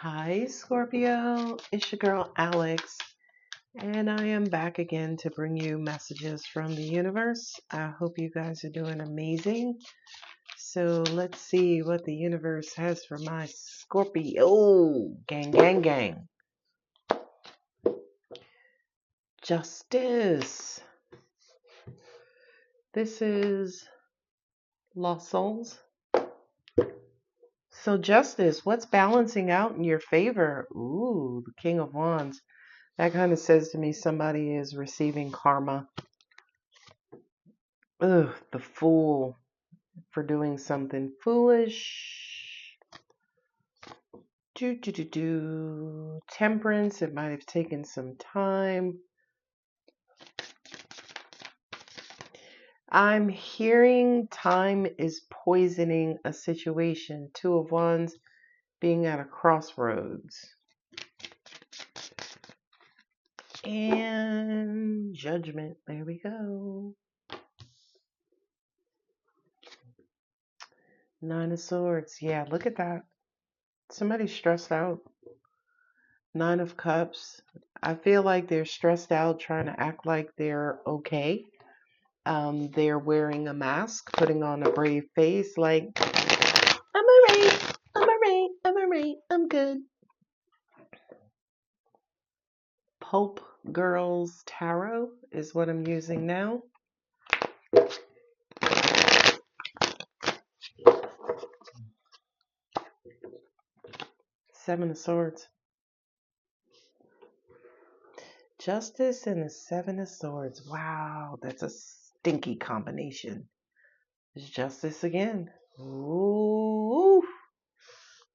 Hi, Scorpio. It's your girl, Alex, and I am back again to bring you messages from the universe. I hope you guys are doing amazing. So let's see what the universe has for my Scorpio. Gang, gang, gang. Justice. This is Lost Souls. So, justice, what's balancing out in your favor? Ooh, the King of Wands. That kind of says to me somebody is receiving karma. Ugh, the Fool for doing something foolish. Temperance, it might have taken some time. I'm hearing time is poisoning a situation. Two of Wands being at a crossroads. And Judgment. There we go. Nine of Swords. Yeah, look at that. Somebody's stressed out. Nine of Cups. I feel like they're stressed out, trying to act like they're okay. They're wearing a mask, putting on a brave face, like, I'm alright, I'm alright, I'm alright, I'm good. Pope Girls Tarot is what I'm using now. Seven of Swords. Justice and the Seven of Swords. Wow, that's a stinky combination. It's Justice again. Ooh.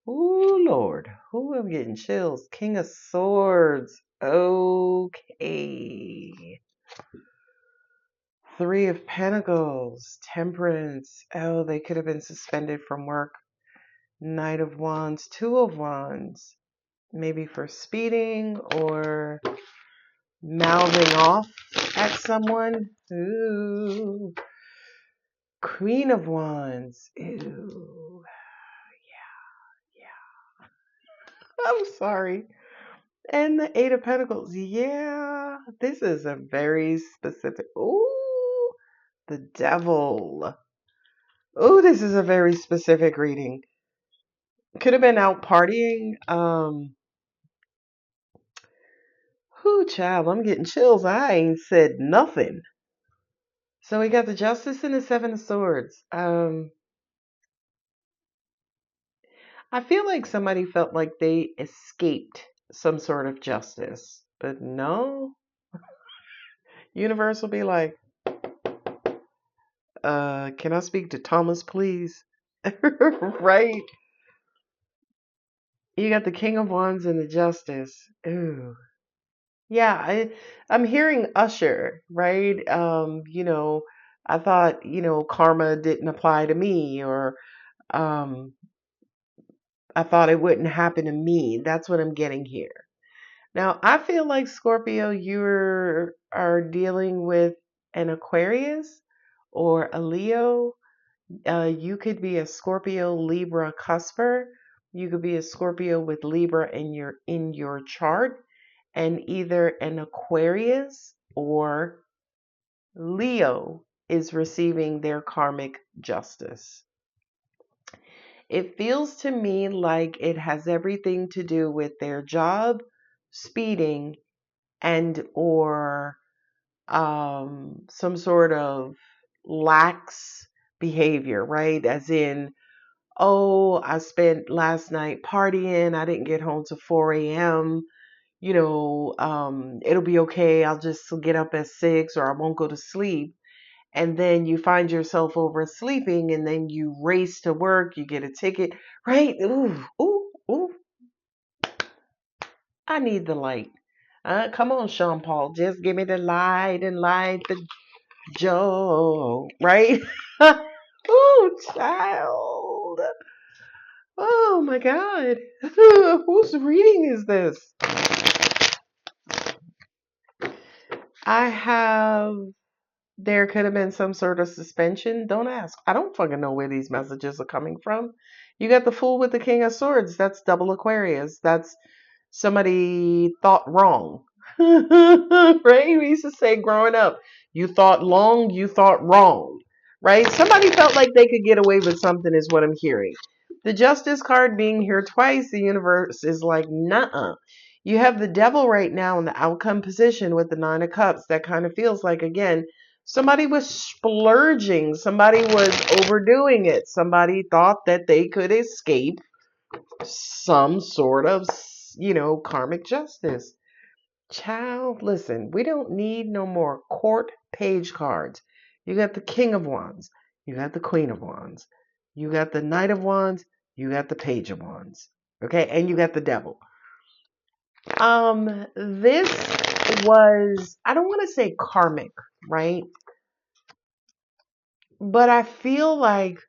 Ooh, Lord. Ooh, I'm getting chills. King of Swords. Okay. Three of Pentacles. Temperance. Oh, they could have been suspended from work. Knight of Wands. Two of Wands. Maybe for speeding or mouthing off at someone. Ooh. Queen of Wands. Ew. Yeah. I'm sorry. And the Eight of Pentacles. Yeah, this is a very specific. Ooh, the Devil. Ooh, this is a very specific reading. Could have been out partying. Whoo, child, I'm getting chills. I ain't said nothing. So we got the Justice and the Seven of Swords. I feel like somebody felt like they escaped some sort of justice, but no. Universe will be like, can I speak to Thomas, please? Right? You got the King of Wands and the Justice. Ooh. Yeah, I'm hearing Usher, right? I thought, karma didn't apply to me, or um I thought it wouldn't happen to me. That's what I'm getting here. Now, I feel like Scorpio, you are dealing with an Aquarius or a Leo. You could be a Scorpio Libra cusper. You could be a Scorpio with Libra in your chart, and either an Aquarius or Leo is receiving their karmic justice. It feels to me like it has everything to do with their job, speeding, and or some sort of lax behavior, right? As in, oh, I spent last night partying. I didn't get home till 4 a.m. It'll be okay. I'll just get up at 6 or I won't go to sleep. And then you find yourself oversleeping and then you race to work. You get a ticket, right? Ooh, ooh, ooh. I need the light. Come on, Sean Paul. Just give me the light and light the Joe, right? Oh, child. Oh my God. Whose reading is this? I have, there could have been some sort of suspension. Don't ask. I don't fucking know where these messages are coming from. You got the Fool with the King of Swords. That's double Aquarius. That's somebody thought wrong. Right? We used to say growing up, you thought long, you thought wrong. Right? Somebody felt like they could get away with something, is what I'm hearing. The Justice card being here twice, the universe is like, nah. You have the Devil right now in the outcome position with the Nine of Cups. That kind of feels like, again, somebody was splurging. Somebody was overdoing it. Somebody thought that they could escape some sort of, karmic justice. Child, listen, we don't need no more court page cards. You got the King of Wands. You got the Queen of Wands. You got the Knight of Wands. You got the Page of Wands. Okay, and you got the Devil. This was, I don't want to say karmic, right? But I feel like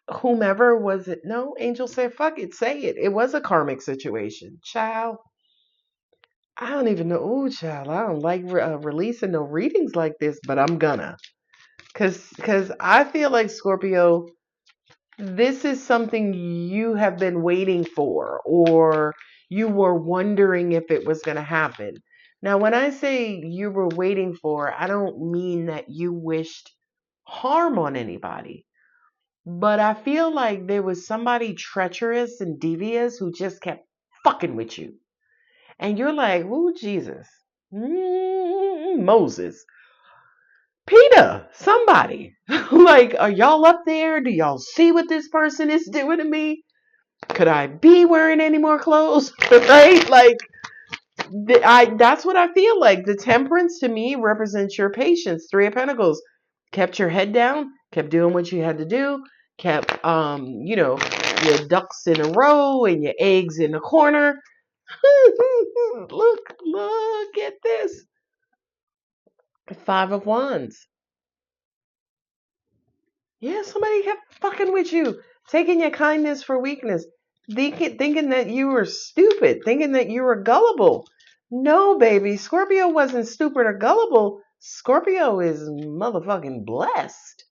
whomever was it, no, Angel said, fuck it, say it. It was a karmic situation. Child, I don't even know. Ooh, child, I don't like releasing no readings like this, but I'm gonna. Cause I feel like Scorpio, this is something you have been waiting for, or you were wondering if it was gonna happen. Now, when I say you were waiting for, I don't mean that you wished harm on anybody. But I feel like there was somebody treacherous and devious who just kept fucking with you. And you're like, ooh, Jesus. Moses. Peter, somebody. Like, are y'all up there? Do y'all see what this person is doing to me? Could I be wearing any more clothes? Right? Like, that's what I feel like. The Temperance to me represents your patience. Three of Pentacles. Kept your head down, kept doing what you had to do, kept your ducks in a row and your eggs in the corner. Look at this. Five of Wands. Yeah, somebody kept fucking with you, taking your kindness for weakness, thinking that you were stupid, thinking that you were gullible. No, baby, Scorpio wasn't stupid or gullible. Scorpio is motherfucking blessed.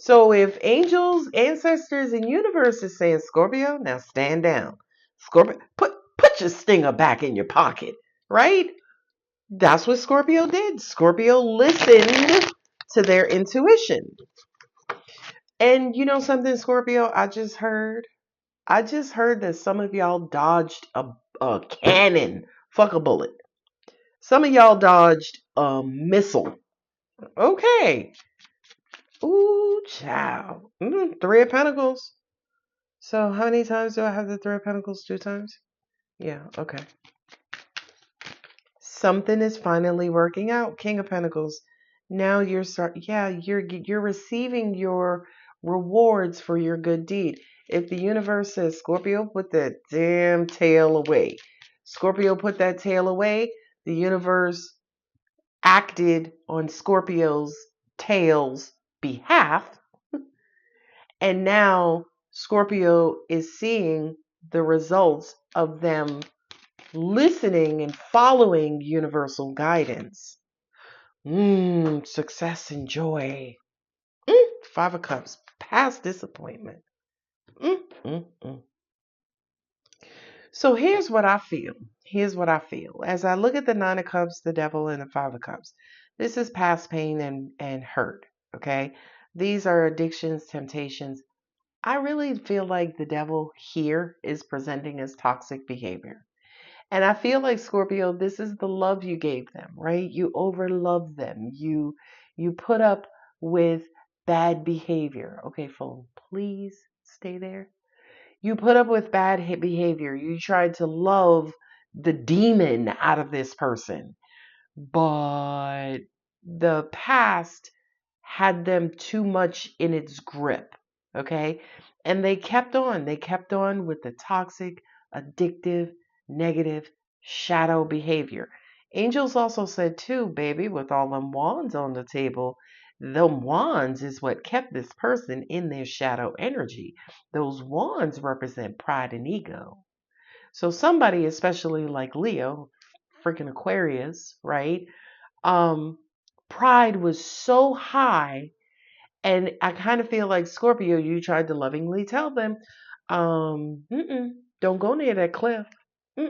So if angels, ancestors, and universe is saying Scorpio, now stand down. Scorpio, put your stinger back in your pocket, right? That's what Scorpio did. Scorpio listened to their intuition. And you know something, Scorpio? I just heard that some of y'all dodged a cannon. Fuck a bullet. Some of y'all dodged a missile. Okay. Ooh, child. Three of Pentacles. So how many times do I have the Three of Pentacles? 2 times? Yeah, okay. Something is finally working out. King of Pentacles. Now you're receiving your rewards for your good deed. If the universe says, Scorpio, put that damn tail away. Scorpio put that tail away. The universe acted on Scorpio's tail's behalf. And now Scorpio is seeing the results of them listening and following universal guidance. Success and joy. Five of Cups, past disappointment. Mm, mm, mm. So here's what I feel. Here's what I feel. As I look at the Nine of Cups, the Devil, and the Five of Cups, this is past pain and hurt. Okay? These are addictions, temptations. I really feel like the Devil here is presenting as toxic behavior. And I feel like Scorpio, this is the love you gave them, right? You overlove them. You put up with bad behavior. Okay, phone, please stay there. You put up with bad behavior. You tried to love the demon out of this person, but the past had them too much in its grip. Okay, and they kept on. They kept on with the toxic, addictive, negative shadow behavior. Angels also said too, baby, with all them wands on the table, them wands is what kept this person in their shadow energy. Those wands represent pride and ego. So somebody, especially like Leo, freaking Aquarius, right? Um, pride was so high And I kind of feel like Scorpio, you tried to lovingly tell them, don't go near that cliff. I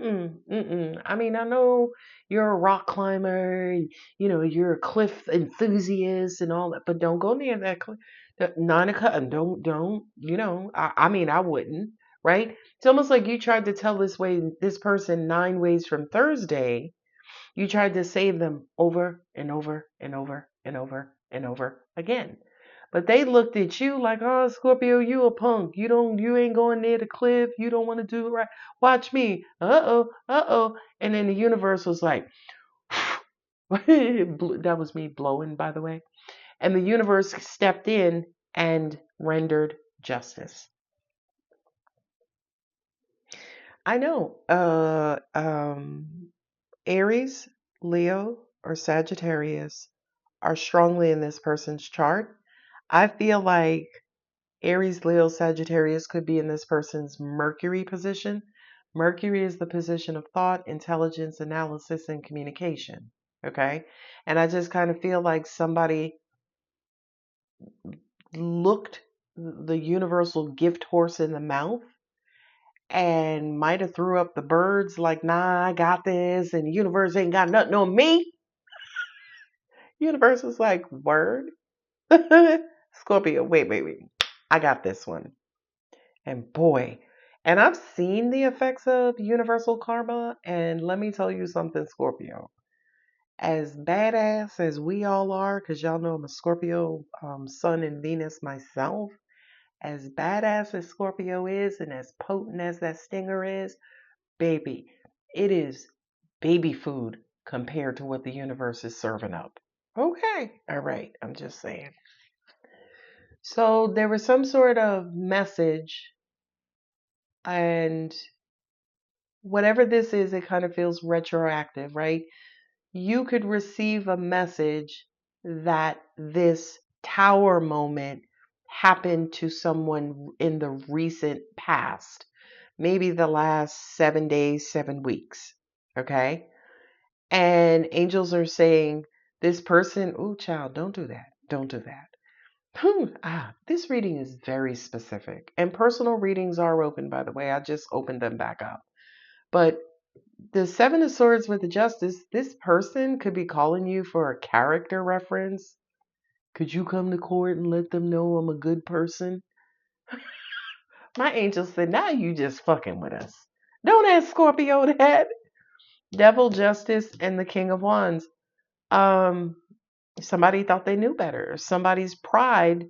mean, I know you're a rock climber, and, you're a cliff enthusiast and all that, but don't go near that cliff. 9 o'clock, and don't, I mean, I wouldn't, right? It's almost like you tried to tell this person 9 ways from Thursday. You tried to save them over and over and over and over and over again. But they looked at you like, oh, Scorpio, you a punk. You ain't going near the cliff. You don't want to do it right. Watch me. Uh-oh. And then the universe was like, that was me blowing, by the way. And the universe stepped in and rendered justice. I know. Aries, Leo, or Sagittarius are strongly in this person's chart. I feel like Aries, Leo, Sagittarius could be in this person's Mercury position. Mercury is the position of thought, intelligence, analysis, and communication. Okay. And I just kind of feel like somebody looked the universal gift horse in the mouth and might have threw up the birds like, nah, I got this, and the universe ain't got nothing on me. Universe was like, word? Scorpio, wait. I got this one. And boy, and I've seen the effects of universal karma, and let me tell you something, Scorpio. As badass as we all are, because y'all know I'm a Scorpio, Sun and Venus myself, as badass as Scorpio is and as potent as that stinger is, baby, it is baby food compared to what the universe is serving up. Okay, all right, I'm just saying. So there was some sort of message, and whatever this is, it kind of feels retroactive, right? You could receive a message that this tower moment happened to someone in the recent past, maybe the last 7 days, 7 weeks. Okay. And angels are saying, this person, oh, child, don't do that. Don't do that. This reading is very specific. And personal readings are open, by the way. I just opened them back up. But the Seven of Swords with the Justice, this person could be calling you for a character reference. Could you come to court and let them know I'm a good person? My angel said, now you just fucking with us. Don't ask Scorpio that. Devil, Justice, and the King of Wands. Somebody thought they knew better. Somebody's pride,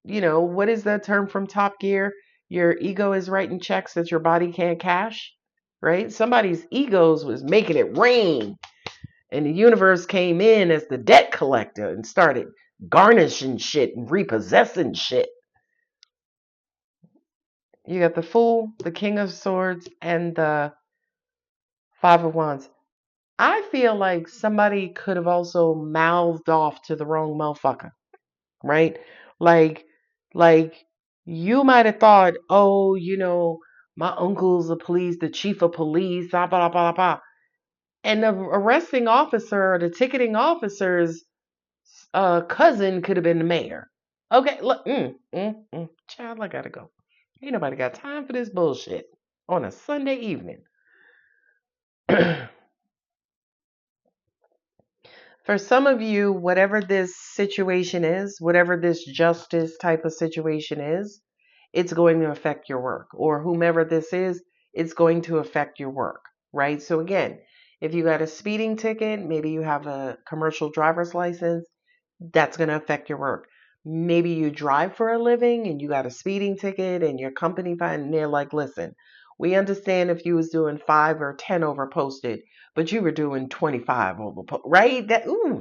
what is that term from Top Gear? Your ego is writing checks that your body can't cash, right? Somebody's egos was making it rain. And the universe came in as the debt collector and started garnishing shit and repossessing shit. You got the Fool, the King of Swords, and the Five of Wands. I feel like somebody could have also mouthed off to the wrong motherfucker, right? Like, like you might have thought, oh, my uncle's the chief of police, blah, blah, blah, blah. And the arresting officer or the ticketing officer's cousin could have been the mayor. Okay, look, child, I gotta go. Ain't nobody got time for this bullshit on a Sunday evening. For some of you, whatever this situation is, whatever this justice type of situation is, it's going to affect your work. Or whomever this is, it's going to affect your work, right? So again, if you got a speeding ticket, maybe you have a commercial driver's license, that's going to affect your work. Maybe you drive for a living and you got a speeding ticket and your company and they're like, listen, we understand if you was doing 5 or 10 over posted, but you were doing 25 over, right?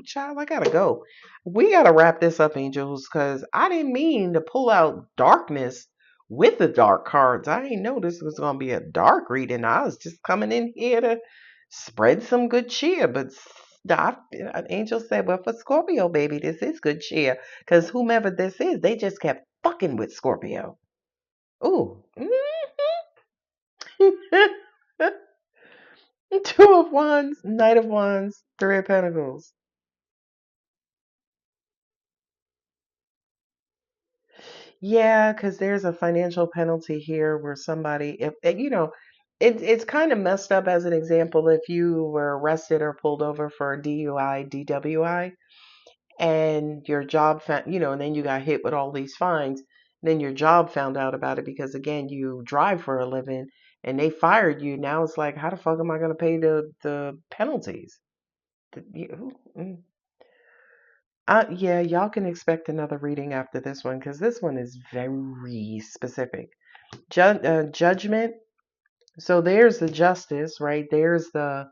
Child, I gotta go. We gotta wrap this up, angels, because I didn't mean to pull out darkness with the dark cards. I didn't know this was gonna be a dark reading. I was just coming in here to spread some good cheer, but Angel said, well, for Scorpio, baby, this is good cheer. Because whomever this is, they just kept fucking with Scorpio. Ooh. Two of Wands, Knight of Wands, Three of Pentacles. Yeah, because there's a financial penalty here where somebody, if it's kind of messed up as an example. If you were arrested or pulled over for a DUI, DWI, and your job found, and then you got hit with all these fines, then your job found out about it because again, you drive for a living and they fired you. Now it's like, how the fuck am I going to pay the penalties? Mm. Yeah, y'all can expect another reading after this one because this one is very specific. Judgment. So there's the justice, right? There's the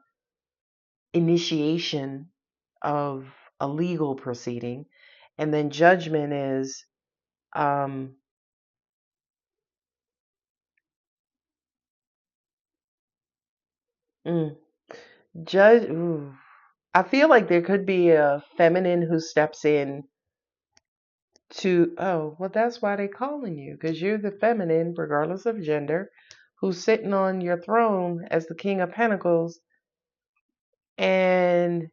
initiation of a legal proceeding. And then judgment is, um, mm, judge. Ooh. I feel like there could be a feminine who steps in to, oh, well, that's why they calling you, because you're the feminine, regardless of gender, who's sitting on your throne as the King of Pentacles, and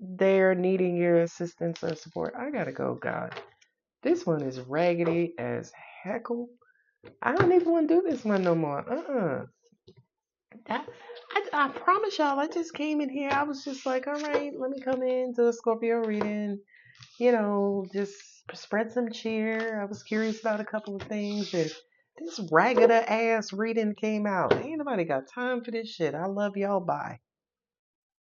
they're needing your assistance or support. I gotta go, God. This one is raggedy as heckle. I don't even want to do this one no more. I, I promise y'all, I just came in here. I was just like, all right, let me come into the Scorpio reading. Just spread some cheer. I was curious about a couple of things, and this ragged ass reading came out. Ain't nobody got time for this shit. I love y'all. Bye.